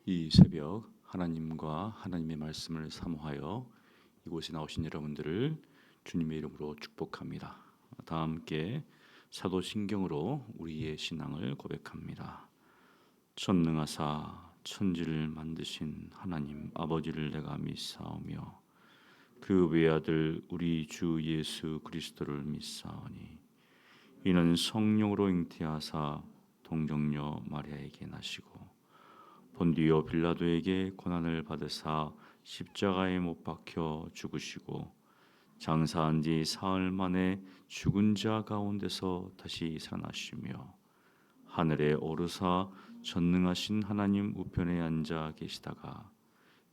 이 새벽 하나님과 하나님의 말씀을 사모하여 이곳에 나오신 여러분들을 주님의 이름으로 축복합니다. 다 함께 사도신경으로 우리의 신앙을 고백합니다. 전능하사 천지를 만드신 하나님 아버지를 내가 믿사오며 그 외아들 우리 주 예수 그리스도를 믿사오니 이는 성령으로 잉태하사 동정녀 마리아에게 나시고 본디오 빌라도에게 고난을 받으사 십자가에 못 박혀 죽으시고 장사한 지 사흘 만에 죽은 자 가운데서 다시 살아나시며 하늘에 오르사 전능하신 하나님 우편에 앉아 계시다가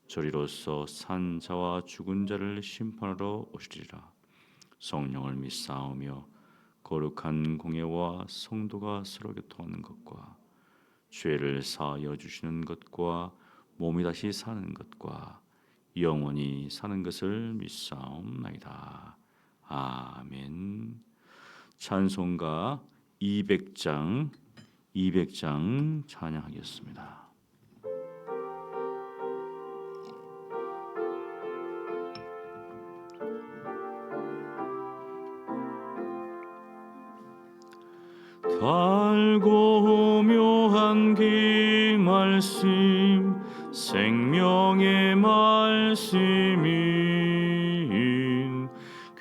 저리로서 산 자와 죽은 자를 심판하러 오시리라. 성령을 믿사오며 거룩한 공예와 성도가 서로 교통하는 것과 죄를 사하여 주시는 것과 몸이 다시 사는 것과 영원히 사는 것을 믿사옵나이다. 아멘. 찬송가 200장 찬양하겠습니다. 달고 묘한 그 말씀 생명의 말씀인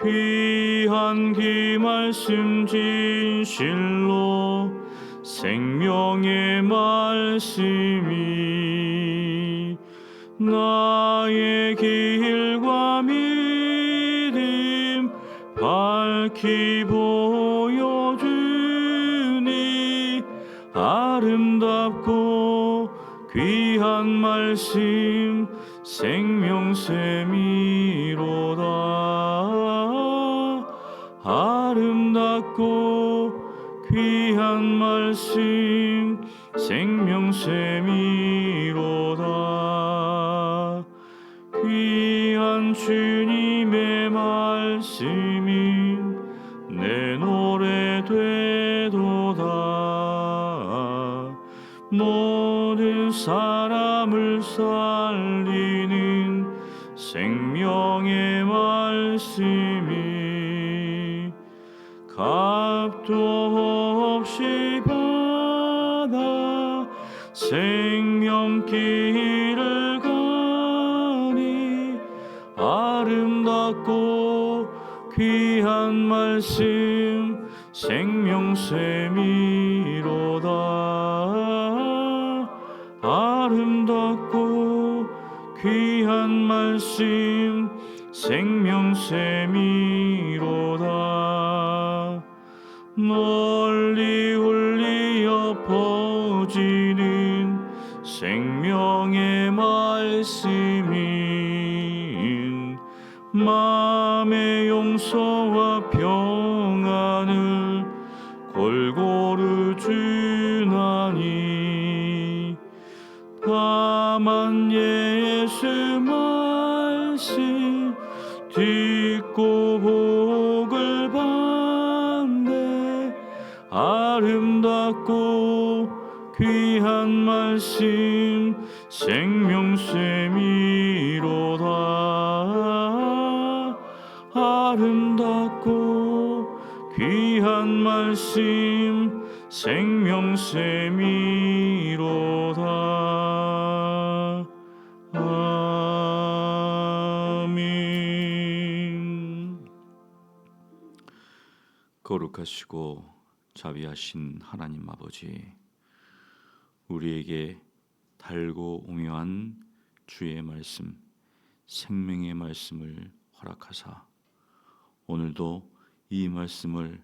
귀한 그 말씀 진실로 생명의 말씀이 나의 길과 믿음 밝히 보여주니 아름답고 귀한 말씀 생명샘이로다. 아름답고 귀한 말씀 생명샘이로다. 귀한 주님의 말씀이 내 노래 되도다. 모든 사람을 살리는 생명의 말씀이 값도 없이 받아 생명길을 가니 아름답고 귀한 말씀 생명샘이로다. 아름답고 귀한 말씀 생명샘이로다. 널리 울리어 퍼지는 생명의 말씀인 마음의 용서와 평안을 골고루 주나니 다만 예수 말씀 듣고 복을 받네. 아름답고 귀한 말씀 생명샘이로다. 아름답고 귀한 말씀 생명샘이로다. 아멘. 거룩하시고 자비하신 하나님 아버지, 우리에게 달고 오묘한 주의 말씀, 생명의 말씀을 허락하사 오늘도 이 말씀을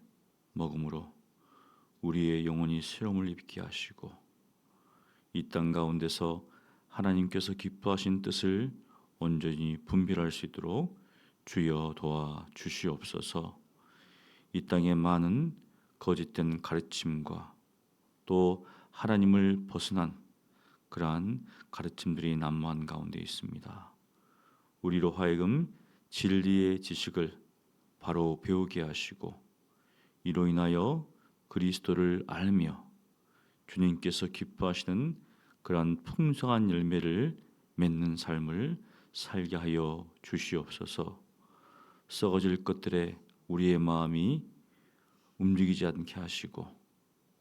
먹음으로 우리의 영혼이 새로움을 입게 하시고 이 땅 가운데서 하나님께서 기뻐하신 뜻을 온전히 분별할 수 있도록 주여 도와 주시옵소서. 이 땅에 많은 거짓된 가르침과 또 하나님을 벗어난 그러한 가르침들이 난무한 가운데 있습니다. 우리로 하여금 진리의 지식을 바로 배우게 하시고 이로 인하여 그리스도를 알며 주님께서 기뻐하시는 그러한 풍성한 열매를 맺는 삶을 살게 하여 주시옵소서. 썩어질 것들에 우리의 마음이 움직이지 않게 하시고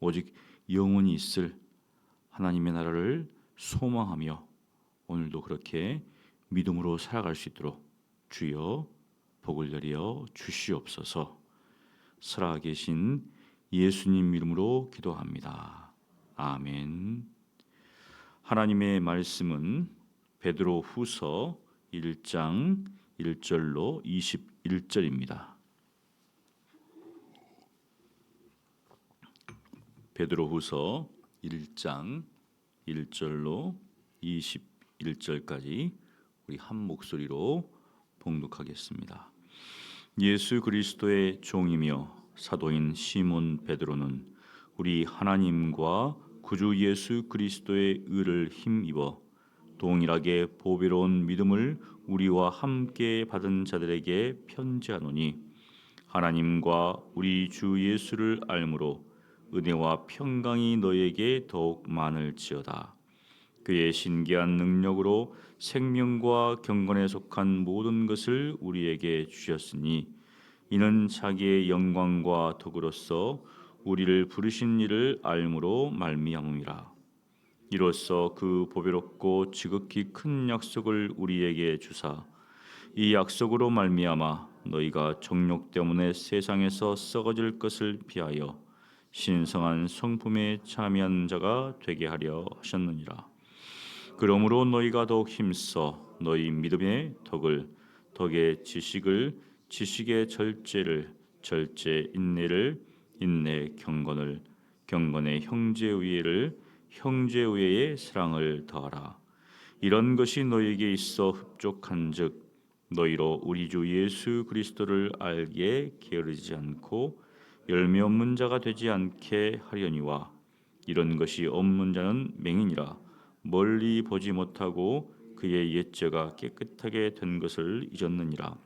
오직 영원히 있을 하나님의 나라를 소망하며 오늘도 그렇게 믿음으로 살아갈 수 있도록 주여 복을 내려 주시옵소서. 살아계신 예수님 이름으로 기도합니다. 아멘. 하나님의 말씀은 베드로 후서 1장 1절로 21절입니다. 베드로 후서 1장 1절로 21절까지 우리 한 목소리로 봉독하겠습니다. 예수 그리스도의 종이며 사도인 시몬 베드로는 우리 하나님과 구주 예수 그리스도의 의를 힘입어 동일하게 보배로운 믿음을 우리와 함께 받은 자들에게 편지하노니 하나님과 우리 주 예수를 알므로 은혜와 평강이 너에게 더욱 많을지어다. 그의 신기한 능력으로 생명과 경건에 속한 모든 것을 우리에게 주셨으니 이는 자기의 영광과 덕으로서 우리를 부르신 이를 알므로 말미암음이라. 이로써 그 보배롭고 지극히 큰 약속을 우리에게 주사 이 약속으로 말미암아 너희가 정욕 때문에 세상에서 썩어질 것을 피하여 신성한 성품에 참여한 자가 되게 하려 하셨느니라. 그러므로 너희가 더욱 힘써 너희 믿음의 덕을, 덕의 지식을, 지식의 절제를, 절제 인내를, 인내 경건을, 경건의 형제우애를, 형제우애의 사랑을 더하라. 이런 것이 너희에게 있어 흡족한즉 너희로 우리 주 예수 그리스도를 알기에 게으르지 않고 열매 없는 자가 되지 않게 하려니와 이런 것이 없는 자는 맹인이라 멀리 보지 못하고 그의 옛죄가 깨끗하게 된 것을 잊었느니라.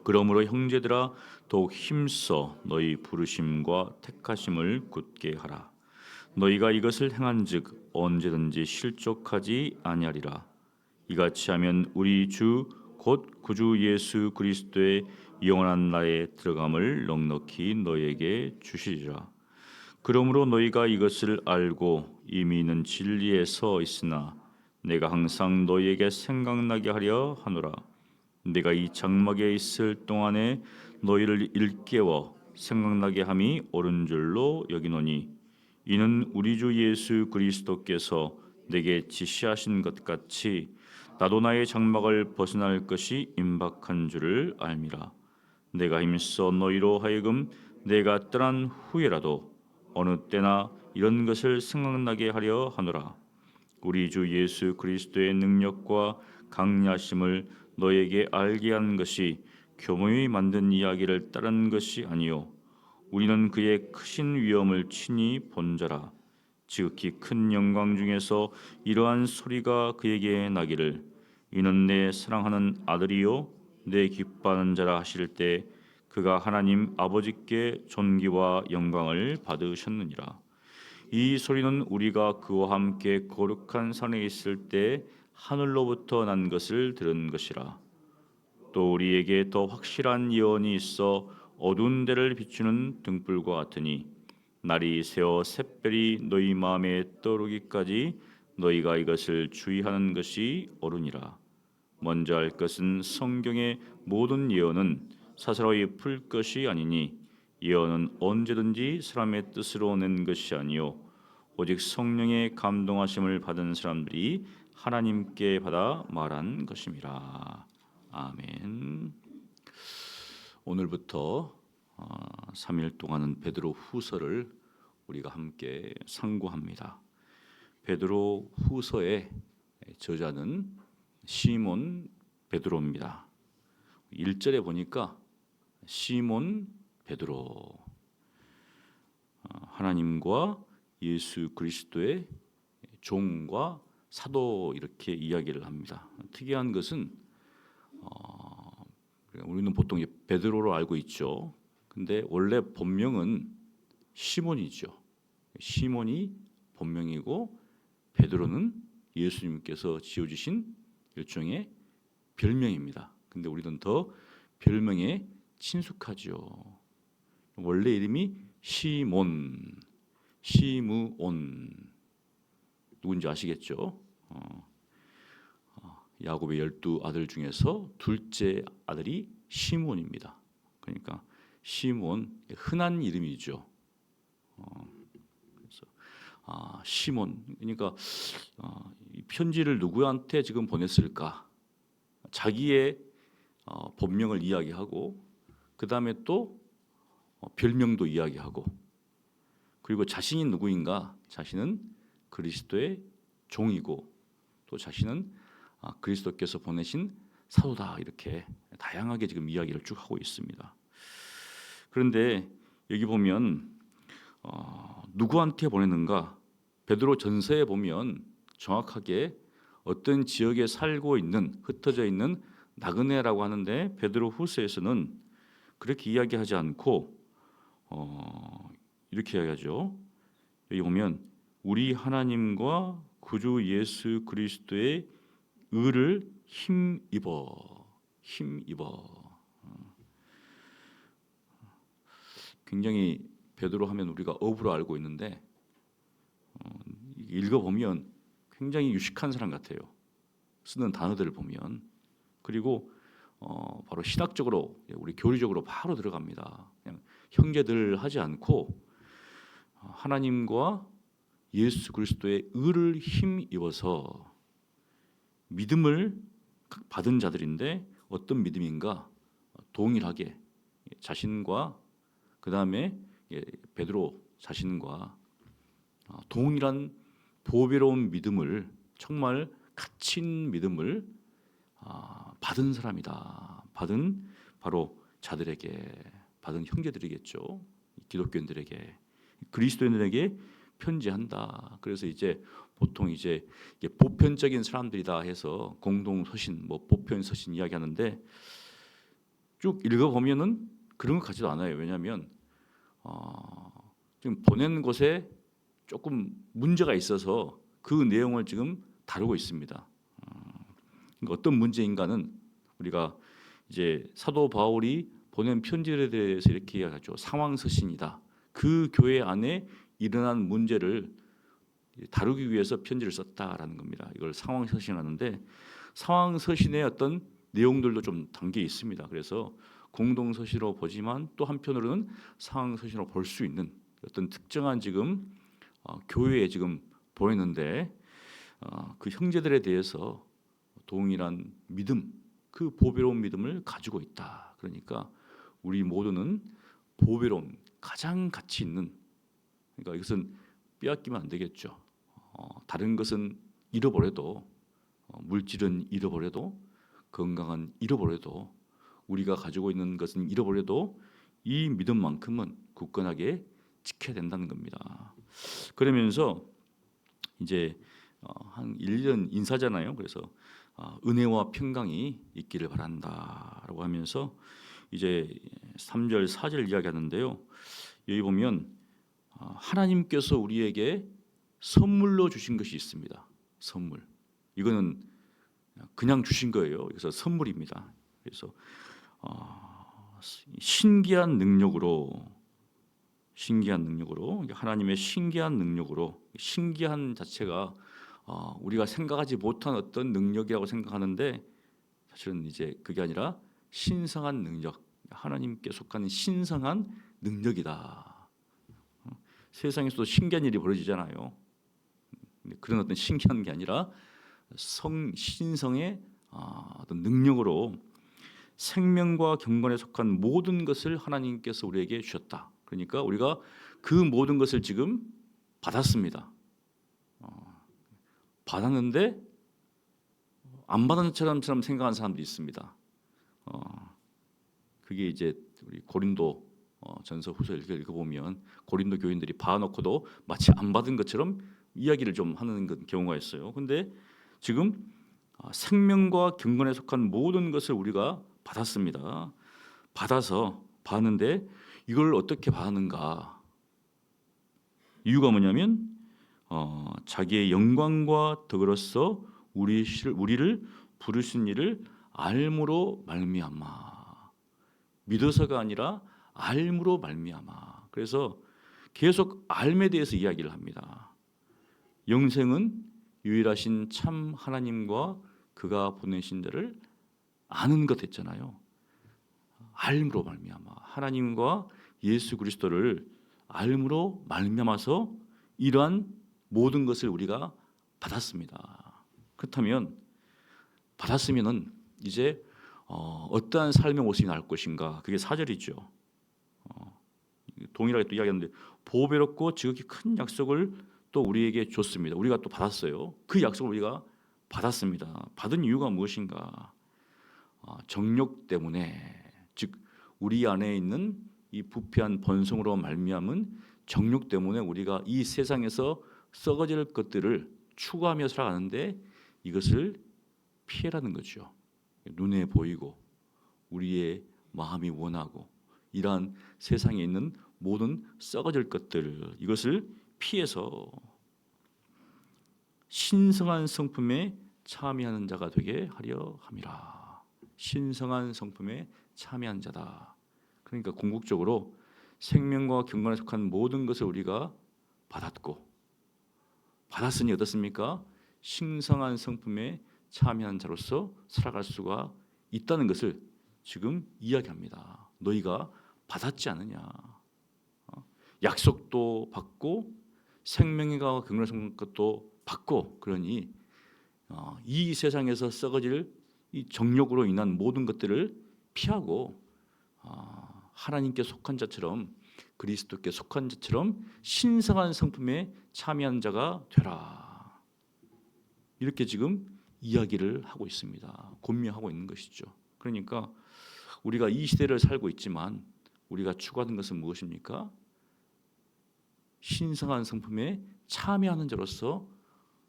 그러므로 형제들아 더욱 힘써 너희 부르심과 택하심을 굳게 하라. 너희가 이것을 행한즉 언제든지 실족하지 아니하리라. 이같이 하면 우리 주 곧 구주 예수 그리스도의 영원한 나라에 들어감을 넉넉히 너희에게 주시리라. 그러므로 너희가 이것을 알고 이미 있는 진리에 서 있으나 내가 항상 너희에게 생각나게 하려 하노라. 내가 이 장막에 있을 동안에 너희를 일깨워 생각나게 함이 옳은 줄로 여기노니 이는 우리 주 예수 그리스도께서 내게 지시하신 것 같이 나도 나의 장막을 벗어날 것이 임박한 줄을 알미라. 내가 힘써 너희로 하여금 내가 떠난 후에라도 어느 때나 이런 것을 생각나게 하려 하노라. 우리 주 예수 그리스도의 능력과 강리하심을 너에게 알게 한 것이 교모의 만든 이야기를 따른 것이 아니요 우리는 그의 크신 위엄을 친히 본 자라. 지극히 큰 영광 중에서 이러한 소리가 그에게 나기를 이는 내 사랑하는 아들이요 내 기뻐하는 자라 하실 때 그가 하나님 아버지께 존귀와 영광을 받으셨느니라. 이 소리는 우리가 그와 함께 거룩한 산에 있을 때 하늘로부터 난 것을 들은 것이라. 또 우리에게 더 확실한 예언이 있어 어두운 데를 비추는 등불과 같으니 날이 새어 샛별이 너희 마음에 떠오르기까지 너희가 이것을 주의하는 것이 옳으니라. 먼저 할 것은 성경의 모든 예언은 사사로이 풀 것이 아니니 예언은 언제든지 사람의 뜻으로 낸 것이 아니요 오직 성령의 감동하심을 받은 사람들이 하나님께 받아 말한 것임이라. 아멘. 오늘부터 3일 동안은 베드로 후서를 우리가 함께 상고합니다. 베드로 후서의 저자는 시몬 베드로입니다. 1절에 보니까 시몬 베드로 하나님과 예수 그리스도의 종과 사도 이렇게 이야기를 합니다. 특이한 것은 우리는 보통 베드로로 알고 있죠. 근데 원래 본명은 시몬이죠. 시몬이 본명이고 베드로는 예수님께서 지어주신 일종의 별명입니다. 근데 우리는 더 별명에 친숙하죠. 원래 이름이 시몬, 시므온. 누군지 아시겠죠? 야곱의 12아들 중에서 둘째 아들이 시몬입니다. 그러니까 시몬, 흔한 이름이죠. 그래서 시몬, 그러니까 이 편지를 누구한테 지금 보냈을까? 자기의 본명을 이야기하고 그 다음에 또 별명도 이야기하고, 그리고 자신이 누구인가? 자신은 그리스도의 종이고 또 자신은 그리스도께서 보내신 사도다, 이렇게 다양하게 지금 이야기를 쭉 하고 있습니다. 그런데 여기 보면 누구한테 보내는가? 베드로 전서에 보면 정확하게 어떤 지역에 살고 있는, 흩어져 있는 나그네라고 하는데, 베드로 후서에서는 그렇게 이야기하지 않고 이렇게 이야기하죠. 여기 보면 우리 하나님과 구주 예수 그리스도의 의를 힘입어. 굉장히 베드로 하면 우리가 어부로 알고 있는데 읽어보면 굉장히 유식한 사람 같아요. 쓰는 단어들을 보면. 그리고 바로 신학적으로, 우리 교리적으로 바로 들어갑니다. 그냥 형제들 하지 않고 하나님과 예수 그리스도의 의를 힘입어서 믿음을 받은 자들인데, 어떤 믿음인가? 동일하게 자신과 그 다음에 베드로 자신과 동일한 보배로운 믿음을, 정말 갇힌 믿음을 받은 사람이다. 받은 바로 자들에게, 받은 형제들이겠죠. 기독교인들에게, 그리스도인들에게 편지한다. 그래서 이제 보통 이제 보편적인 사람들이다 해서 공동 서신, 뭐 보편 서신 이야기하는데, 쭉 읽어보면은 그런 것 같지도 않아요. 왜냐하면 지금 보낸 곳에 조금 문제가 있어서 그 내용을 지금 다루고 있습니다. 그러니까 어떤 문제인가는 우리가 이제 사도 바울이 보낸 편지에 대해서 이렇게 이야기하죠. 상황 서신이다. 그 교회 안에 일어난 문제를 다루기 위해서 편지를 썼다라는 겁니다. 이걸 상황 서신하는데, 상황 서신의 어떤 내용들도 좀 담겨 있습니다. 그래서 공동 서신으로 보지만 또 한편으로는 상황 서신으로 볼 수 있는 어떤 특정한 지금 교회에 지금 보이는데, 그 형제들에 대해서 동일한 믿음, 그 보배로운 믿음을 가지고 있다. 그러니까 우리 모두는 보배로운, 가장 가치 있는, 그러니까 이것은 빼앗기면 안 되겠죠. 다른 것은 잃어버려도, 물질은 잃어버려도, 건강은 잃어버려도, 우리가 가지고 있는 것은 잃어버려도 이 믿음만큼은 굳건하게 지켜야 된다는 겁니다. 그러면서 이제 한 1년 인사잖아요. 그래서 은혜와 평강이 있기를 바란다라고 하면서 이제 3절 4절 이야기하는데요. 여기 보면 하나님께서 우리에게 선물로 주신 것이 있습니다. 선물. 이거는 그냥 주신 거예요. 그래서 선물입니다. 그래서 신기한 능력으로 하나님의 신기한 능력으로, 신기한 자체가 우리가 생각하지 못한 어떤 능력이라고 생각하는데, 사실은 이제 그게 아니라 신성한 능력, 하나님께 속하는 신성한 능력이다. 세상에서도 신기한 일이 벌어지잖아요. 그런 어떤 신기한 게 아니라 신성의 어떤 능력으로 생명과 경건에 속한 모든 것을 하나님께서 우리에게 주셨다. 그러니까 우리가 그 모든 것을 지금 받았습니다. 받았는데 안 받은 것처럼 생각하는 사람들이 있습니다. 그게 이제 우리 고린도 전서 후서 읽어보면 고린도 교인들이 봐놓고도 마치 안 받은 것처럼 이야기를 좀 하는 경우가 있어요. 근데 지금 생명과 경건에 속한 모든 것을 우리가 받았습니다. 받아서 받는데 이걸 어떻게 받는가? 이유가 뭐냐면 자기의 영광과 덕으로서 우리를 부르신 일을 알므로 말미암아. 믿어서가 아니라 알므로 말미암아. 그래서 계속 알에 대해서 이야기를 합니다. 영생은 유일하신 참 하나님과 그가 보내신 자를 아는 것 했잖아요. 알므로 말미암아. 하나님과 예수 그리스도를 알므로 말미암아서 이러한 모든 것을 우리가 받았습니다. 그렇다면 받았으면은 이제 어떠한 삶의 모습이 나올 것인가? 그게 4절이죠. 동일하게 또 이야기하는데 보배롭고 지극히 큰 약속을 또 우리에게 줬습니다. 우리가 또 받았어요. 그 약속을 우리가 받았습니다. 받은 이유가 무엇인가? 정욕 때문에, 즉 우리 안에 있는 이 부패한 본성으로 말미암은 정욕 때문에 우리가 이 세상에서 썩어질 것들을 추구하며 살아가는데 이것을 피해라는 거죠. 눈에 보이고 우리의 마음이 원하고 이러한 세상에 있는 모든 썩어질 것들, 이것을 피해서 신성한 성품에 참여하는 자가 되게 하려 함이라. 신성한 성품에 참여한 자다. 그러니까 궁극적으로 생명과 경건에 속한 모든 것을 우리가 받았으니 어떻습니까? 신성한 성품에 참여한 자로서 살아갈 수가 있다는 것을 지금 이야기합니다. 너희가 받았지 않느냐? 약속도 받고 생명과 경건에 속한 것도 받고, 그러니 이 세상에서 썩어질 이 정욕으로 인한 모든 것들을 피하고 하나님께 속한 자처럼, 그리스도께 속한 자처럼 신성한 성품에 참여한 자가 되라. 이렇게 지금 이야기를 하고 있습니다. 권면하고 있는 것이죠. 그러니까 우리가 이 시대를 살고 있지만 우리가 추구하는 것은 무엇입니까? 신성한 성품에 참여하는 자로서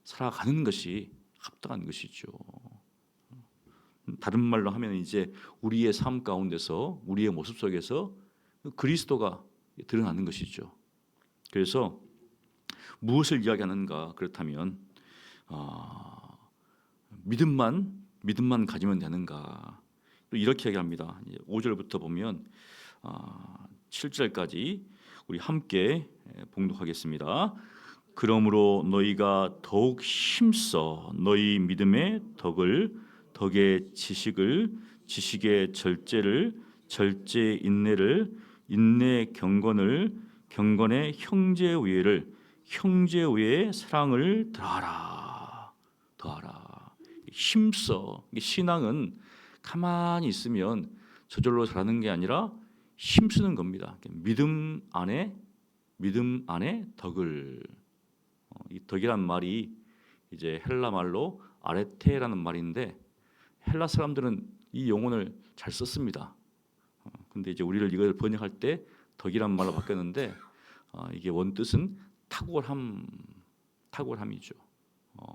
살아가는 것이 합당한 것이죠. 다른 말로 하면 이제 우리의 삶 가운데서, 우리의 모습 속에서 그리스도가 드러나는 것이죠. 그래서 무엇을 이야기하는가? 그렇다면 믿음만 가지면 되는가? 또 이렇게 얘기합니다. 5절부터 보면 7절까지 우리 함께 봉독하겠습니다. 그러므로 너희가 더욱 힘써 너희 믿음의 덕의 지식을, 지식의 절제를, 절제의 인내를, 인내의 경건을, 경건의 형제의회를, 형제의회의 사랑을 더하라. 힘써. 신앙은 가만히 있으면 저절로 자라는 게 아니라 힘쓰는 겁니다. 믿음 안에 덕을. 이 덕이란 말이 이제 헬라 말로 아레테라는 말인데, 헬라 사람들은 이 용어를 잘 썼습니다. 근데 이제 우리를 이걸 번역할 때 덕이란 말로 바뀌었는데 이게 원뜻은 탁월함이죠.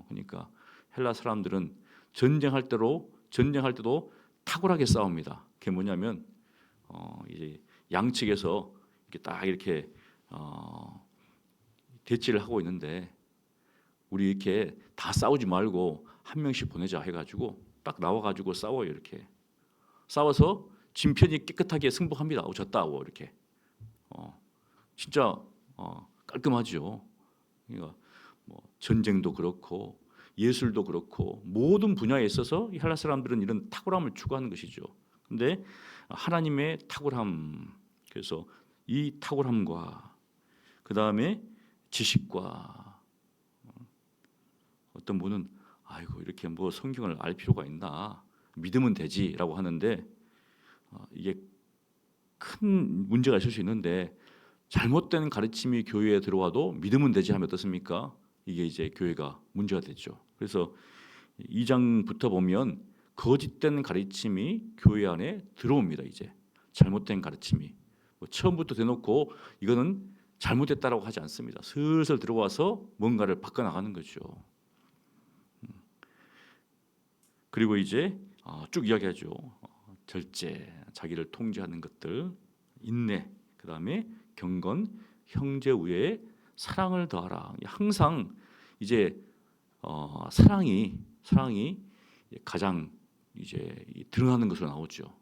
그러니까 헬라 사람들은 전쟁할 때도 탁월하게 싸웁니다. 그게 뭐냐면 이제 양측에서 이렇게 딱 이렇게 대치를 하고 있는데 우리 이렇게 다 싸우지 말고 한 명씩 보내자 해가지고 딱 나와가지고 싸워요. 이렇게 싸워서 진 편이 깨끗하게 승복합니다. 졌다고 이렇게 진짜 깔끔하죠. 그러니까 뭐 전쟁도 그렇고 예술도 그렇고 모든 분야에 있어서 이 헬라 사람들은 이런 탁월함을 추구하는 것이죠. 근데 하나님의 탁월함, 그래서 이 탁월함과 그 다음에 지식과, 어떤 분은 아이고 이렇게 뭐 성경을 알 필요가 있나, 믿으면 되지라고 하는데 이게 큰 문제가 있을 수 있는데, 잘못된 가르침이 교회에 들어와도 믿으면 되지 하면 어떻습니까? 이게 이제 교회가 문제가 되죠. 그래서 2장부터 보면 거짓된 가르침이 교회 안에 들어옵니다. 이제 잘못된 가르침이 처음부터 대놓고 이거는 잘못됐다라고 하지 않습니다. 슬슬 들어와서 뭔가를 바꿔나가는 거죠. 그리고 이제 쭉 이야기하죠. 절제, 자기를 통제하는 것들, 인내, 그 다음에 경건, 형제 우애의 사랑을 더하라. 항상 이제 사랑이 가장 이제 드러나는 것으로 나오죠.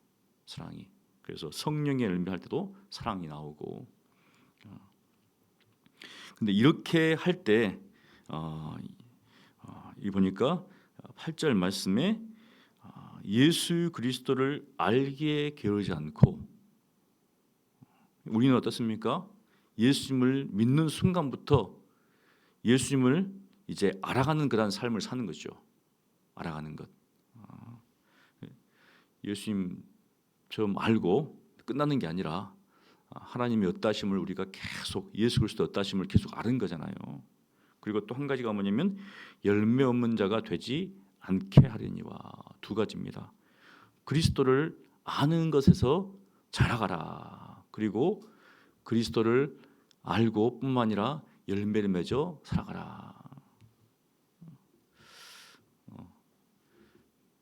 사랑이. 그래서 성령의 열매할 때도 사랑이 나오고. 근데 이렇게 할 때 이 보니까 8절 말씀에 예수 그리스도를 알게 게으르지 않고, 우리는 어떻습니까? 예수님을 믿는 순간부터 예수님을 이제 알아가는 그런 삶을 사는 거죠. 알아가는 것. 예수님 좀 알고 끝나는 게 아니라 하나님의 어떠하심을 우리가 계속, 예수 그리스도 어떠하심을 계속 아는 거잖아요. 그리고 또 한 가지가 뭐냐면 열매 없는 자가 되지 않게 하려니와. 두 가지입니다. 그리스도를 아는 것에서 자라가라. 그리고 그리스도를 알고 뿐만 아니라 열매를 맺어 살아가라.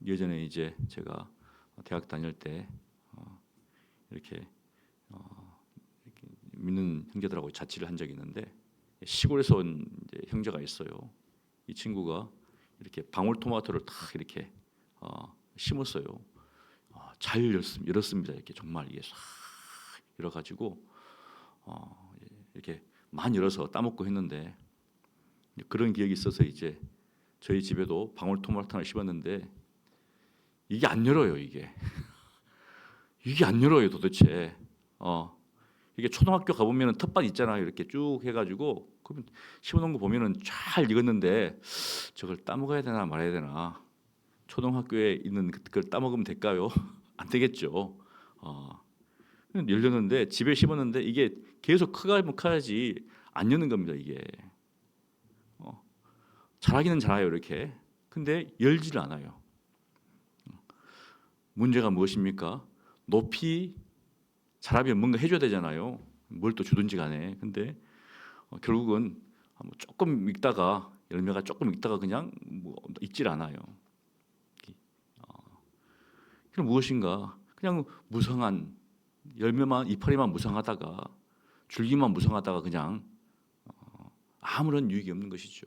예전에 이제 제가 대학 다닐 때 이렇게 믿는 형제들하고 자취를 한 적이 있는데, 시골에서 온 이제 형제가 있어요. 이 친구가 이렇게 방울토마토를 딱 이렇게 심었어요. 잘 열었습니다. 이렇게 정말 이게 싹 열어가지고 이렇게 많이 열어서 따먹고 했는데, 그런 기억이 있어서 이제 저희 집에도 방울토마토 하나 심었는데 이게 안 열어요. 이게 안 열어요 도대체. 이게 초등학교 가보면 텃밭 있잖아요. 이렇게 쭉 해가지고 그러면 심어놓은 거 보면은 잘 익었는데 저걸 따먹어야 되나 말아야 되나. 초등학교에 있는 그걸 따먹으면 될까요? 안 되겠죠. 열렸는데, 집에 심었는데 이게 계속 커가면 커야지 안 여는 겁니다. 이게 자라기는 자라요 이렇게. 근데 열지를 않아요. 문제가 무엇입니까? 높이 자라면 뭔가 해줘야 되잖아요. 뭘 또 주든지 간에. 근데 결국은 조금 익다가, 열매가 조금 익다가 그냥 익질 않아요. 그럼 무엇인가? 그냥 무성한 열매만, 이파리만 무성하다가, 줄기만 무성하다가 그냥 아무런 유익이 없는 것이죠.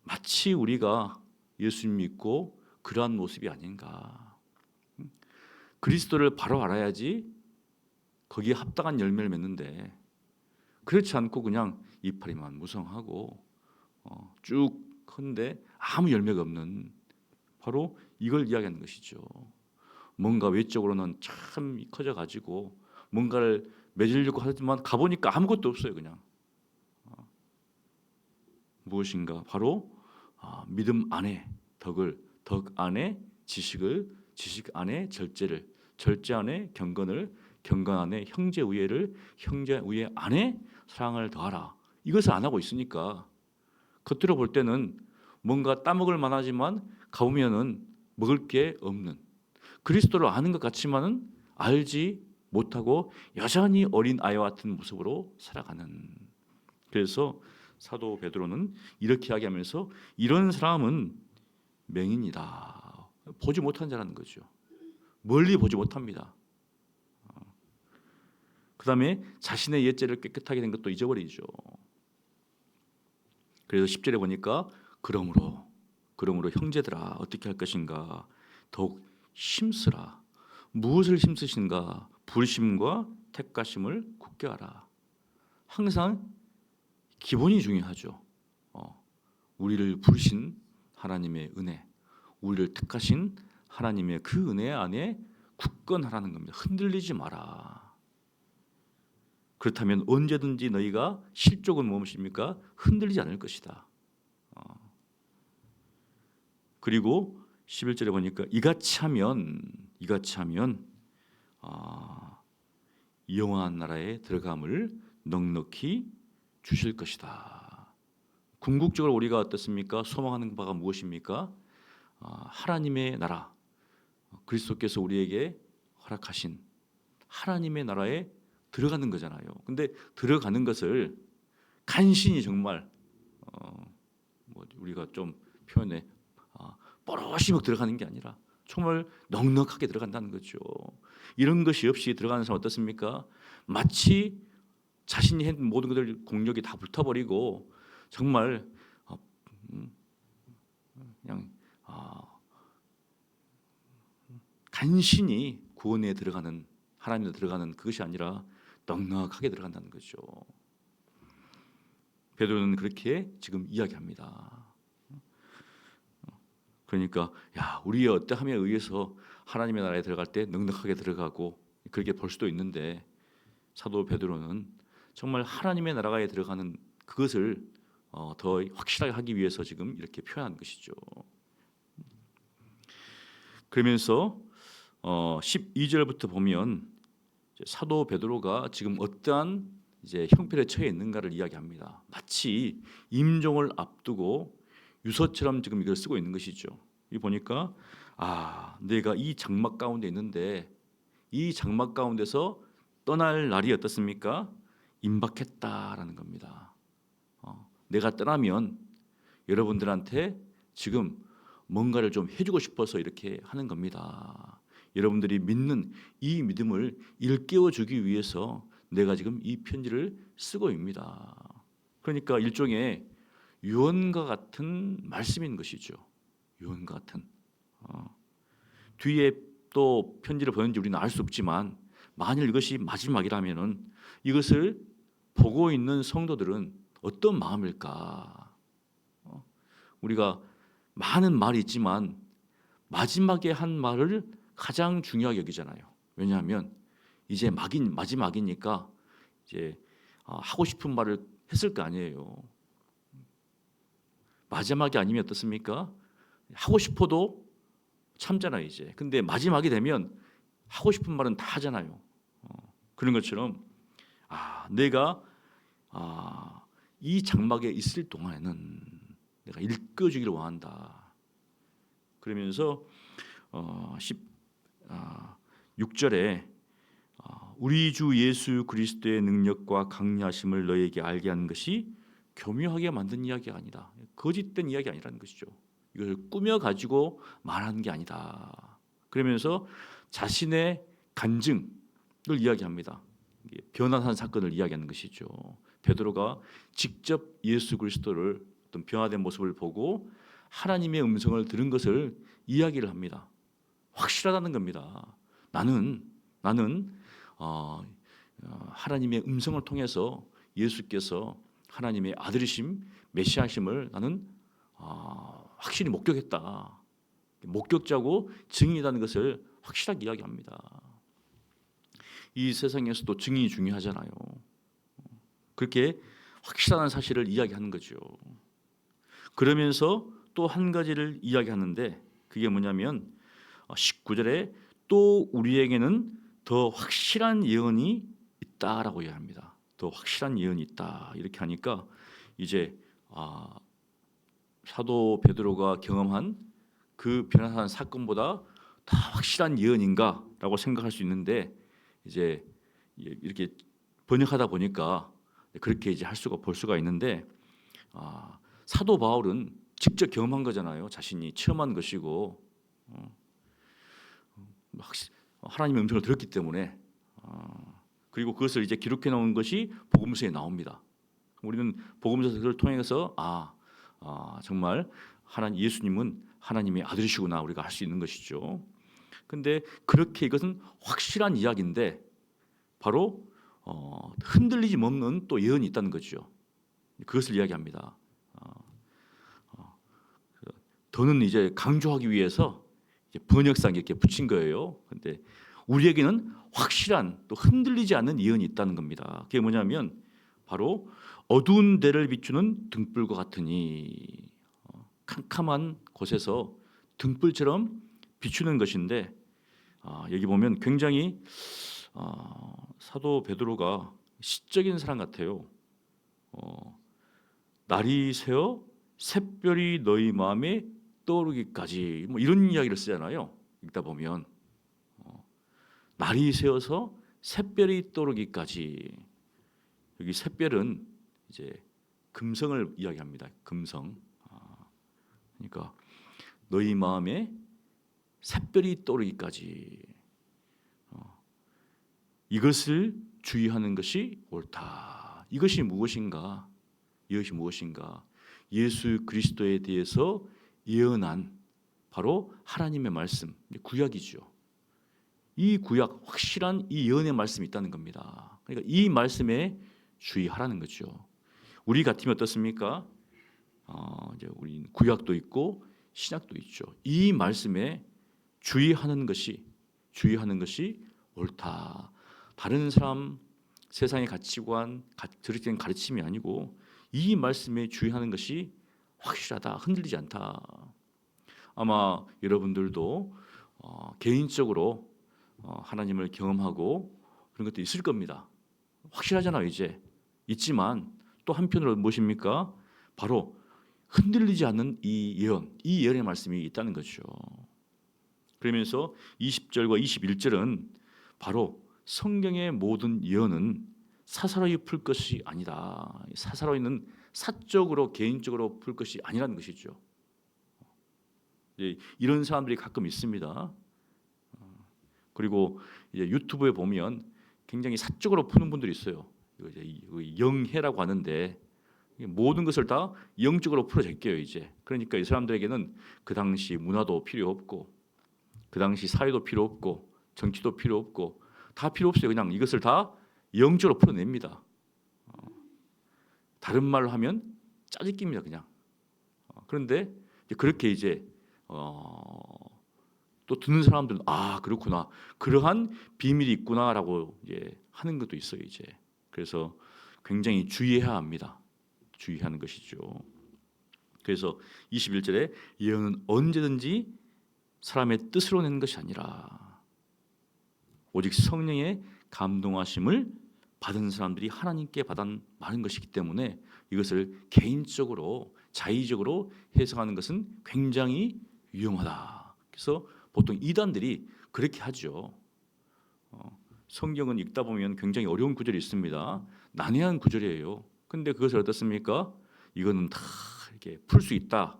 마치 우리가 예수님 믿고 그러한 모습이 아닌가. 그리스도를 바로 알아야지 거기에 합당한 열매를 맺는데, 그렇지 않고 그냥 이파리만 무성하고 쭉 큰데 아무 열매가 없는, 바로 이걸 이야기하는 것이죠. 뭔가 외적으로는 참 커져 가지고 뭔가를 맺으려고 하지만 가보니까 아무것도 없어요. 그냥 무엇인가, 바로 믿음 안에 덕을, 덕 안에 지식을, 지식 안에 절제를, 절제 안에 경건을, 경건 안에 형제 우애를, 형제 우애 안에 사랑을 더하라. 이것을 안 하고 있으니까 겉으로 볼 때는 뭔가 따먹을 만하지만 가보면은 먹을 게 없는, 그리스도를 아는 것 같지만은 알지 못하고 여전히 어린 아이와 같은 모습으로 살아가는. 그래서 사도 베드로는 이렇게 이야기하면서 이런 사람은 맹인이다. 보지 못한 자라는 거죠. 멀리 보지 못합니다. 그 다음에 자신의 옛죄를 깨끗하게 된 것도 잊어버리죠. 그래서 10절에 보니까 그러므로 형제들아 어떻게 할 것인가, 더욱 힘쓰라. 무엇을 힘쓰신가? 부르심과 택하심을 굳게 하라. 항상 기본이 중요하죠. 우리를 부르신 하나님의 은혜, 우리를 택하신 하나님의 그 은혜 안에 굳건하라는 겁니다. 흔들리지 마라. 그렇다면 언제든지 너희가 실족은 무엇입니까? 흔들리지 않을 것이다. 그리고 11절에 보니까 이같이 하면 영원한 나라에 들어감을 넉넉히 주실 것이다. 궁극적으로 우리가 어떻습니까? 소망하는 바가 무엇입니까? 하나님의 나라, 그리스도께서 우리에게 허락하신 하나님의 나라에 들어가는 거잖아요. 근데 들어가는 것을 간신히 정말 우리가 좀 표현에 뽀로시 막 들어가는 게 아니라 정말 넉넉하게 들어간다는 거죠. 이런 것이 없이 들어가는 사람 어떻습니까? 마치 자신이 했던 모든 것들 공력이 다 불타버리고 정말 그냥 간신히 구원에 들어가는, 하나님에 들어가는 그것이 아니라 넉넉하게 들어간다는 거죠. 베드로는 그렇게 지금 이야기합니다. 그러니까 우리의 어떠함에 의해서 하나님의 나라에 들어갈 때 넉넉하게 들어가고 그렇게 볼 수도 있는데, 사도 베드로는 정말 하나님의 나라에 들어가는 그것을 더 확실하게 하기 위해서 지금 이렇게 표현한 것이죠. 그러면서 12절부터 보면 사도 베드로가 지금 어떠한 이제 형편에 처해 있는가를 이야기합니다. 마치 임종을 앞두고 유서처럼 지금 이걸 쓰고 있는 것이죠. 이 보니까 내가 이 장막 가운데 있는데 이 장막 가운데서 떠날 날이 어떻습니까? 임박했다라는 겁니다. 내가 떠나면 여러분들한테 지금 뭔가를 좀 해주고 싶어서 이렇게 하는 겁니다. 여러분들이 믿는 이 믿음을 일깨워주기 위해서 내가 지금 이 편지를 쓰고 있습니다. 그러니까 일종의 유언과 같은 말씀인 것이죠. 유언과 같은. 뒤에 또 편지를 보냈는지 우리는 알 수 없지만 만일 이것이 마지막이라면은 이것을 보고 있는 성도들은 어떤 마음일까? 우리가 많은 말이 있지만 마지막에 한 말을 가장 중요하게 여기잖아요. 왜냐하면 이제 마지막이니까 이제 하고 싶은 말을 했을 거 아니에요. 마지막이 아니면 어떻습니까? 하고 싶어도 참잖아요 이제. 근데 마지막이 되면 하고 싶은 말은 다 하잖아요. 그런 것처럼 내가 이 장막에 있을 동안에는 내가 읽어주기를 원한다. 그러면서 6절에 우리 주 예수 그리스도의 능력과 강리하심을 너에게 알게 하는 것이 교묘하게 만든 이야기가 아니다. 거짓된 이야기 아니라는 것이죠. 이걸 꾸며 가지고 말하는 게 아니다. 그러면서 자신의 간증을 이야기합니다. 변화한 사건을 이야기하는 것이죠. 베드로가 직접 예수 그리스도를 어떤 변화된 모습을 보고 하나님의 음성을 들은 것을 이야기를 합니다. 확실하다는 겁니다. 나는 하나님의 음성을 통해서 예수께서 하나님의 아들이심, 메시아심을 나는 확실히 목격했다. 목격자고 증인이라는 것을 확실하게 이야기합니다. 이 세상에서도 증인이 중요하잖아요. 그렇게 확실한 사실을 이야기하는 거죠. 그러면서 또 한 가지를 이야기하는데 그게 뭐냐면 19절에 또 우리에게는 더 확실한 예언이 있다라고 이야기합니다. 더 확실한 예언이 있다 이렇게 하니까 이제 사도 베드로가 경험한 그 변화한 사건보다 더 확실한 예언인가라고 생각할 수 있는데 이제 이렇게 번역하다 보니까 그렇게 이제 볼 수가 있는데 사도 바울은 직접 경험한 거잖아요. 자신이 체험한 것이고 하나님의 음성을 들었기 때문에 그리고 그것을 이제 기록해 놓은 것이 복음서에 나옵니다. 우리는 복음서를 통해서 정말 예수님은 하나님의 아들이시구나 우리가 알 수 있는 것이죠. 근데 그렇게 이것은 확실한 이야기인데 바로 흔들리지 없는 또 예언이 있다는 거죠. 그것을 이야기합니다. 더는 이제 강조하기 위해서 번역상 이렇게 붙인 거예요. 근데 우리에게는 확실한 또 흔들리지 않는 예언이 있다는 겁니다. 그게 뭐냐면 바로 어두운 데를 비추는 등불과 같으니 캄캄한 곳에서 등불처럼 비추는 것인데 여기 보면 굉장히 사도 베드로가 시적인 사람 같아요. 날이 새어 샛별이 너희 마음에 떠오르기까지 뭐 이런 이야기를 쓰잖아요. 읽다 보면 날이 새어서 샛별이 떠오르기까지 여기 샛별은 이제 금성을 이야기합니다. 금성. 그러니까 너희 마음에 샛별이 떠오르기까지 이것을 주의하는 것이 옳다. 이것이 무엇인가? 이것이 무엇인가? 예수 그리스도에 대해서 예언한 바로 하나님의 말씀, 구약이죠. 이 구약, 확실한 이 예언의 말씀이 있다는 겁니다. 그러니까 이 말씀에 주의하라는 거죠. 우리 같으면 어떻습니까? 이제 우리 구약도 있고 신약도 있죠. 이 말씀에 주의하는 것이 옳다. 다른 사람, 세상의 가치관, 저렇게 가르침이 아니고 이 말씀에 주의하는 것이 확실하다, 흔들리지 않다. 아마 여러분들도 개인적으로 하나님을 경험하고 그런 것도 있을 겁니다. 확실하잖아요, 이제. 있지만 또 한편으로 무엇입니까? 바로 흔들리지 않는 이 예언의 말씀이 있다는 거죠. 그러면서 20절과 21절은 바로 성경의 모든 예언은 사사로이 풀 것이 아니다. 사사로이는 사적으로 개인적으로 풀 것이 아니라는 것이죠. 이런 사람들이 가끔 있습니다. 그리고 이제 유튜브에 보면 굉장히 사적으로 푸는 분들이 있어요. 영해라고 하는데 모든 것을 다 영적으로 풀어제껴요 이제. 그러니까 이 사람들에게는 그 당시 문화도 필요 없고, 그 당시 사회도 필요 없고, 정치도 필요 없고, 다 필요 없어요. 그냥 이것을 다 영적으로 풀어냅니다. 다른 말로 하면 짜집기입니다, 그냥. 그런데 그렇게 이제 또 듣는 사람들은 그렇구나, 그러한 비밀이 있구나라고 이제 하는 것도 있어요 이제. 그래서 굉장히 주의해야 합니다. 주의하는 것이죠. 그래서 21절에 예언은 언제든지 사람의 뜻으로 낸 것이 아니라 오직 성령의 감동하심을 받은 사람들이 하나님께 받아 많은 것이기 때문에 이것을 개인적으로 자의적으로 해석하는 것은 굉장히 위험하다. 그래서 보통 이단들이 그렇게 하죠. 성경은 읽다 보면 굉장히 어려운 구절이 있습니다. 난해한 구절이에요. 근데 그것을 어떻습니까? 이거는 다 이렇게 풀 수 있다.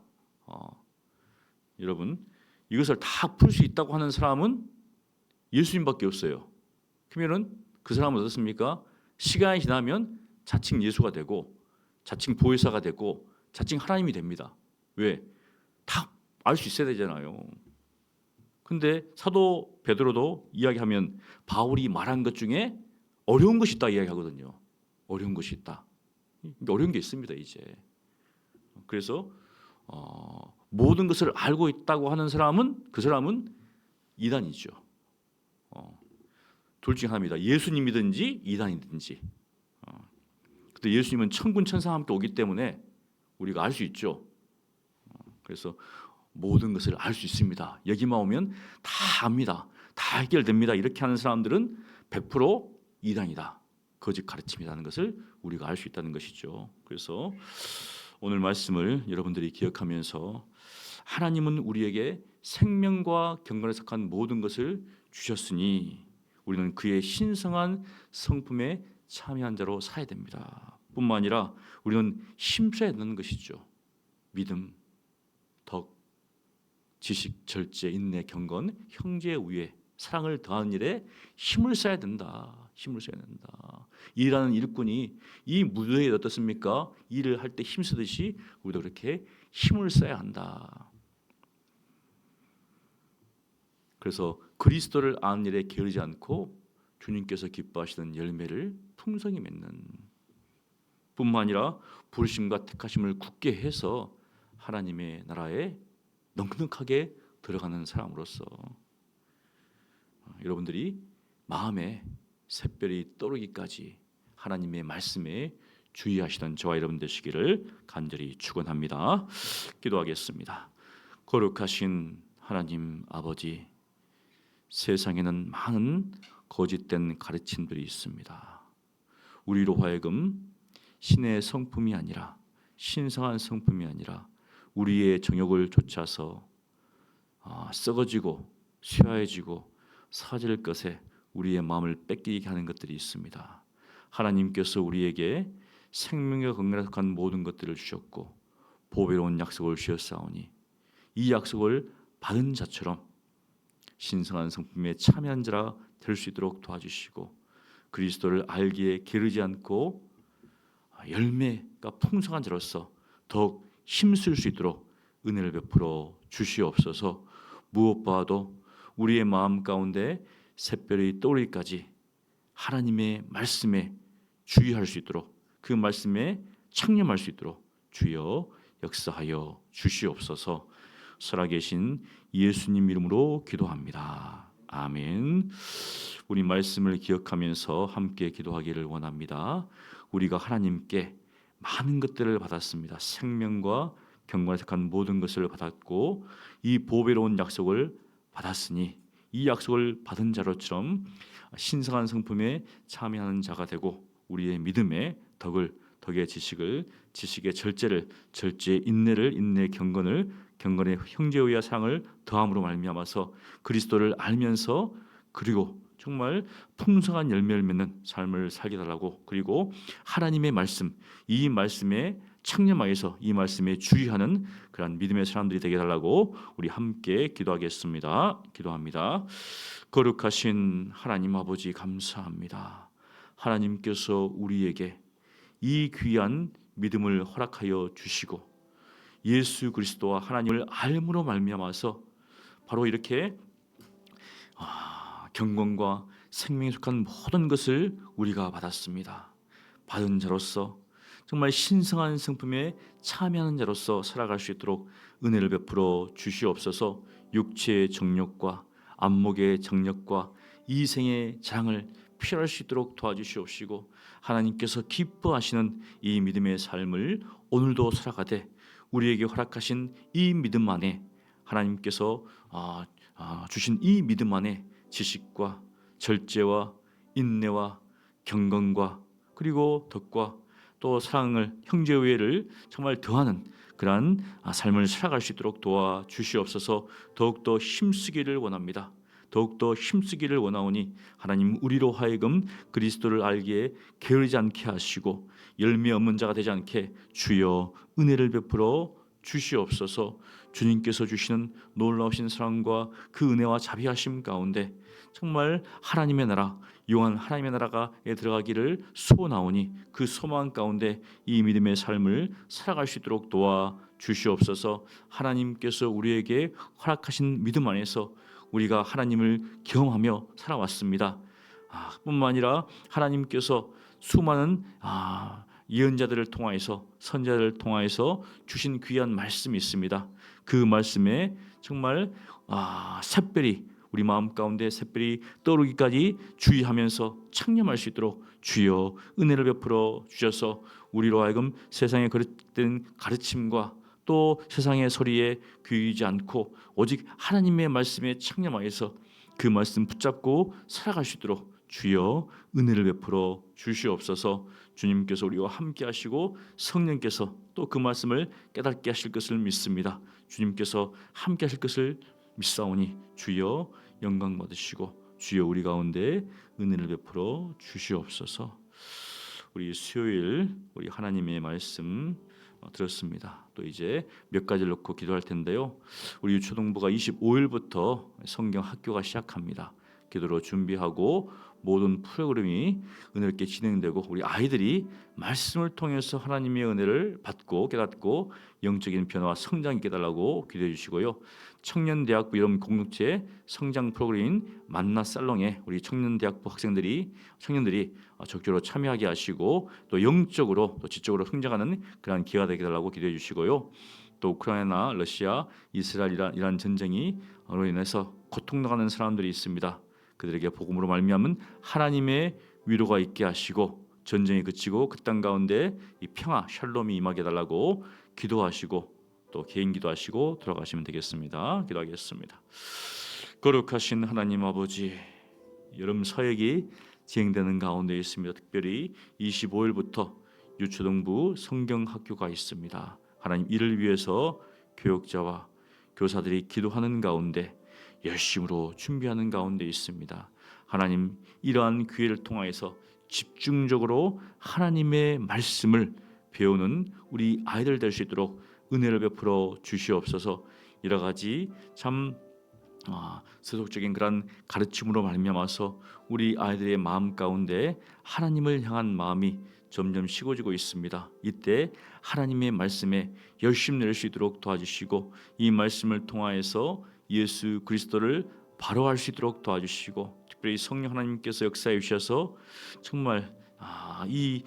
여러분, 이것을 다 풀 수 있다고 하는 사람은 예수님밖에 없어요. 그러면은 그 사람은 어떻습니까? 시간이 지나면 자칭 예수가 되고, 자칭 보혜사가 되고, 자칭 하나님이 됩니다. 왜? 다 알 수 있어야 되잖아요. 근데 사도 베드로도 이야기하면 바울이 말한 것 중에 어려운 것이 있다 이야기하거든요. 어려운 것이 있다. 어려운 게 있습니다 이제. 그래서 모든 것을 알고 있다고 하는 사람은 그 사람은 이단이죠. 둘 중에 하나입니다. 예수님이든지 이단이든지. 근데 예수님은 천군 천사와 함께 오기 때문에 우리가 알 수 있죠. 그래서 모든 것을 알 수 있습니다. 여기만 오면 다 압니다. 다 해결됩니다. 이렇게 하는 사람들은 100% 이단이다. 거짓 가르침이라는 것을 우리가 알 수 있다는 것이죠. 그래서 오늘 말씀을 여러분들이 기억하면서 하나님은 우리에게 생명과 경건에 속한 모든 것을 주셨으니 우리는 그의 신성한 성품에 참여한 자로 살아야 됩니다. 뿐만 아니라 우리는 힘써야 되는 것이죠. 믿음, 덕, 지식, 절제, 인내, 경건, 형제의 우애, 사랑을 더하는 일에 힘을 써야 된다. 힘을 써야 된다. 일하는 일꾼이 이 무대에 어떻습니까? 일을 할 때 힘쓰듯이 우리도 그렇게 힘을 써야 한다. 그래서 그리스도를 아는 일에 게으르지 않고 주님께서 기뻐하시는 열매를 풍성히 맺는 뿐만 아니라 부르심과 택하심을 굳게 해서 하나님의 나라에 넉넉하게 들어가는 사람으로서 여러분들이 마음에 샛별이 떠오르기까지 하나님의 말씀에 주의하시던 저와 여러분 되시기를 간절히 축원합니다. 기도하겠습니다. 거룩하신 하나님 아버지, 세상에는 많은 거짓된 가르침들이 있습니다. 우리로 하여금 신의 성품이 아니라, 신성한 성품이 아니라 우리의 정욕을 좇아서 썩어지고 쇠하해지고 사라질 것에 우리의 마음을 뺏기게 하는 것들이 있습니다. 하나님께서 우리에게 생명과 건강에 속한 모든 것들을 주셨고 보배로운 약속을 주셨사오니 이 약속을 받은 자처럼 신성한 성품에 참여한 자라 될 수 있도록 도와주시고 그리스도를 알기에 게으르지 않고 열매가 풍성한 자로서 더욱 힘쓸 수 있도록 은혜를 베풀어 주시옵소서. 무엇보다도 우리의 마음 가운데 샛별이 떠오르기까지 하나님의 말씀에 주의할 수 있도록, 그 말씀에 창념할 수 있도록 주여 역사하여 주시옵소서. 살아계신 예수님 이름으로 기도합니다. 아멘. 우리 말씀을 기억하면서 함께 기도하기를 원합니다. 우리가 하나님께 많은 것들을 받았습니다. 생명과 경건에 속한 모든 것을 받았고 이 보배로운 약속을 받았으니 이 약속을 받은 자로처럼 신성한 성품에 참여하는 자가 되고 우리의 믿음의 덕의 지식의 절제의 인내를, 인내의 경건의 형제의와 사랑을 더함으로 말미암아서 그리스도를 알면서 그리고 정말 풍성한 열매를 맺는 삶을 살게 달라고, 그리고 하나님의 말씀, 이 말씀에 창념하여서 이 말씀에 주의하는 그러한 믿음의 사람들이 되게 달라고 우리 함께 기도하겠습니다. 기도합니다. 거룩하신 하나님 아버지 감사합니다. 하나님께서 우리에게 이 귀한 믿음을 허락하여 주시고 예수 그리스도와 하나님을 알므로 말미암아서 바로 이렇게 경건과 생명에 속한 모든 것을 우리가 받았습니다. 받은 자로서 정말 신성한 성품에 참여하는 자로서 살아갈 수 있도록 은혜를 베풀어 주시옵소서. 육체의 정욕과 안목의 정력과 이생의 자랑을 피할 수 있도록 도와주시옵시고 하나님께서 기뻐하시는 이 믿음의 삶을 오늘도 살아가되 우리에게 허락하신 이 믿음 안에 하나님께서 주신 이 믿음 안에 지식과 절제와 인내와 경건과 그리고 덕과 또 사랑을, 형제의회를 정말 더하는 그러한 삶을 살아갈 수 있도록 도와주시옵소서. 더욱더 힘쓰기를 원합니다. 더욱더 힘쓰기를 원하오니 하나님 우리로 하여금 그리스도를 알기에 게으르지 않게 하시고 열매 없는 자가 되지 않게 주여 은혜를 베풀어 주시옵소서. 주님께서 주시는 놀라우신 사랑과 그 은혜와 자비하심 가운데 정말 하나님의 나라, 영원한 하나님의 나라에 들어가기를 소원하오니 그 소망 가운데 이 믿음의 삶을 살아갈 수 있도록 도와주시옵소서. 하나님께서 우리에게 허락하신 믿음 안에서 우리가 하나님을 경험하며 살아왔습니다. 뿐만 아니라 하나님께서 수많은 예언자들을 통하여서, 선자들을 통하여서 주신 귀한 말씀이 있습니다. 그 말씀에 정말 샛별이, 우리 마음 가운데 샛별이 떠오르기까지 주의하면서 창념할 수 있도록 주여 은혜를 베풀어 주셔서 우리로 하여금 세상에 거짓된 가르침과 또 세상의 소리에 귀이지 않고 오직 하나님의 말씀에 창념하여서 그 말씀 붙잡고 살아갈 수 있도록 주여 은혜를 베풀어 주시옵소서. 주님께서 우리와 함께 하시고 성령께서 또 그 말씀을 깨닫게 하실 것을 믿습니다. 주님께서 함께 하실 것을 믿사오니 주여 영광 받으시고 주여 우리 가운데 은혜를 베풀어 주시옵소서. 우리 수요일 우리 하나님의 말씀 들었습니다. 또 이제 몇 가지를 놓고 기도할 텐데요. 우리 유초동부가 25일부터 성경 학교가 시작합니다. 기도로 준비하고 모든 프로그램이 은혜롭게 진행되고 우리 아이들이 말씀을 통해서 하나님의 은혜를 받고 깨닫고 영적인 변화와 성장이 있게 달라고 기도해 주시고요. 청년대학부 이런 공동체 성장 프로그램인 만나 살롱에 우리 청년대학부 청년들이 적극적으로 참여하게 하시고 또 영적으로 또 지적으로 성장하는 그러한 기회가 되게 달라고 기도해 주시고요. 또 우크라이나, 러시아, 이스라엘, 이란 전쟁이로 인해서 고통당하는 사람들이 있습니다. 그들에게 복음으로 말미암은 하나님의 위로가 있게 하시고 전쟁이 그치고 그 땅 가운데 이 평화, 샬롬이 임하게 달라고 기도하시고 또 개인 기도하시고 들어가시면 되겠습니다. 기도하겠습니다. 거룩하신 하나님 아버지, 여름 사역이 진행되는 가운데 있습니다. 특별히 25일부터 유초동부 성경학교가 있습니다. 하나님 이를 위해서 교역자와 교사들이 기도하는 가운데 열심으로 준비하는 가운데 있습니다. 하나님 이러한 기회를 통하여서 집중적으로 하나님의 말씀을 배우는 우리 아이들 될 수 있도록 은혜를 베풀어 주시옵소서. 여러 가지 참 세속적인 그런 가르침으로 말미암아서 우리 아이들의 마음 가운데 하나님을 향한 마음이 점점 식어지고 있습니다. 이때 하나님의 말씀에 열심 낼 수 있도록 도와주시고 이 말씀을 통하여서 예수 그리스도를 바로 알 수 있도록 도와주시고 특별히 성령 하나님께서 역사해 주셔서 정말 이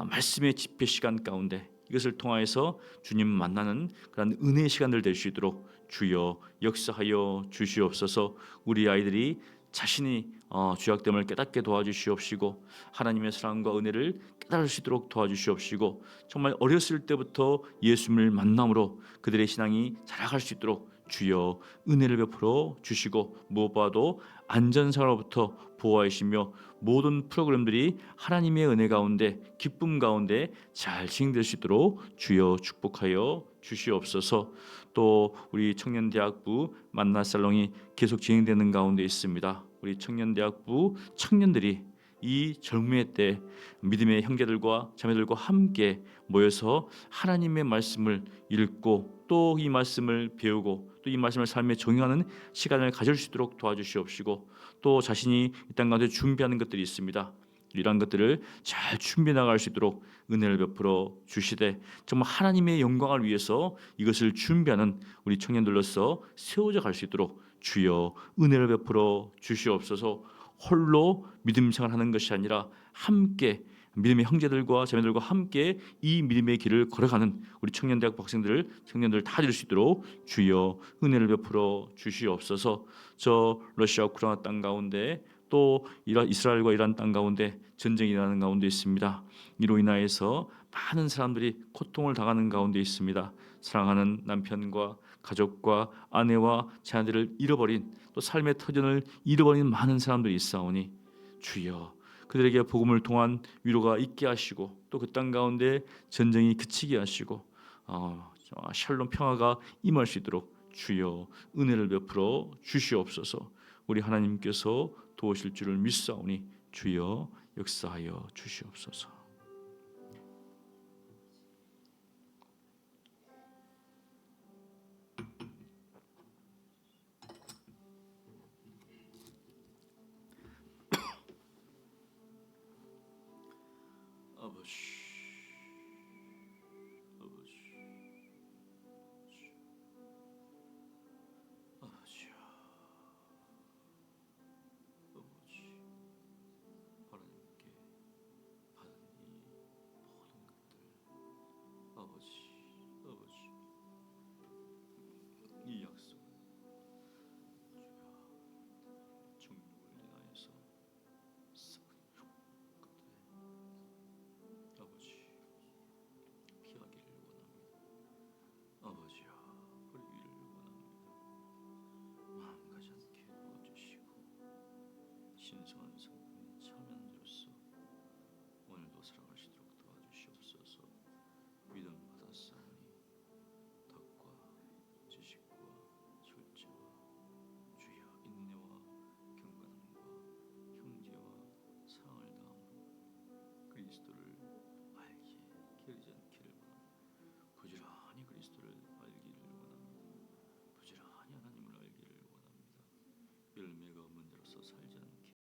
말씀의 집회 시간 가운데 이것을 통하여서 주님 만나는 그런 은혜의 시간들 될 수 있도록 주여 역사하여 주시옵소서. 우리 아이들이 자신이 죄악됨을 깨닫게 도와주시옵시고 하나님의 사랑과 은혜를 깨달을 수 있도록 도와주시옵시고 정말 어렸을 때부터 예수님을 만남으로 그들의 신앙이 자라갈 수 있도록 주여 은혜를 베풀어 주시고 무엇보다도 안전상으로부터 보호하시며 모든 프로그램들이 하나님의 은혜 가운데 기쁨 가운데 잘 진행될 수 있도록 주여 축복하여 주시옵소서. 또 우리 청년대학부 만나살롱이 계속 진행되는 가운데 있습니다. 우리 청년대학부 청년들이 이 젊음의 때 믿음의 형제들과 자매들과 함께 모여서 하나님의 말씀을 읽고 또 이 말씀을 배우고 또 이 말씀을 삶에 적용하는 시간을 가질 수 있도록 도와주시옵시고 또 자신이 이 땅 가운데 준비하는 것들이 있습니다. 이러한 것들을 잘 준비해 나갈 수 있도록 은혜를 베풀어 주시되 정말 하나님의 영광을 위해서 이것을 준비하는 우리 청년들로서 세워져 갈 수 있도록 주여 은혜를 베풀어 주시옵소서. 홀로 믿음 생활하는 것이 아니라 함께 믿음의 형제들과 자매들과 함께 이 믿음의 길을 걸어가는 우리 청년대학 청년들 다 될 수 있도록 주여 은혜를 베풀어 주시옵소서. 저 러시아 우크라이나 땅 가운데 또 이스라엘과 이란 땅 가운데 전쟁이 일어나는 가운데 있습니다. 이로 인하여서 많은 사람들이 고통을 당하는 가운데 있습니다. 사랑하는 남편과 가족과 아내와 자녀들을 잃어버린 또 삶의 터전을 잃어버린 많은 사람들이 있사오니 주여 그들에게 복음을 통한 위로가 있게 하시고 또 그 땅 가운데 전쟁이 그치게 하시고 샬롬 평화가 임할 수 있도록 주여 은혜를 베풀어 주시옵소서. 우리 하나님께서 도우실 줄을 믿사오니 주여 역사하여 주시옵소서. 아버지 하나님께 받은 이 모든 것들 아버지 이 약속은 주가 정욕을 인하여서 썩은 것들 아버지 피하기를 원합니다. 아버지여 그러기를 원합니다. 마음가지 않게 도와주시고 신성한 성품의 참여자로서 오늘도 살아갈 수 있도록 도와주시옵소서. 믿음 받았사오니 덕과 지식과 절제와 주여 인내와 경건함과 형제와 사랑을 다함으로 그리스도를 알게 기르자는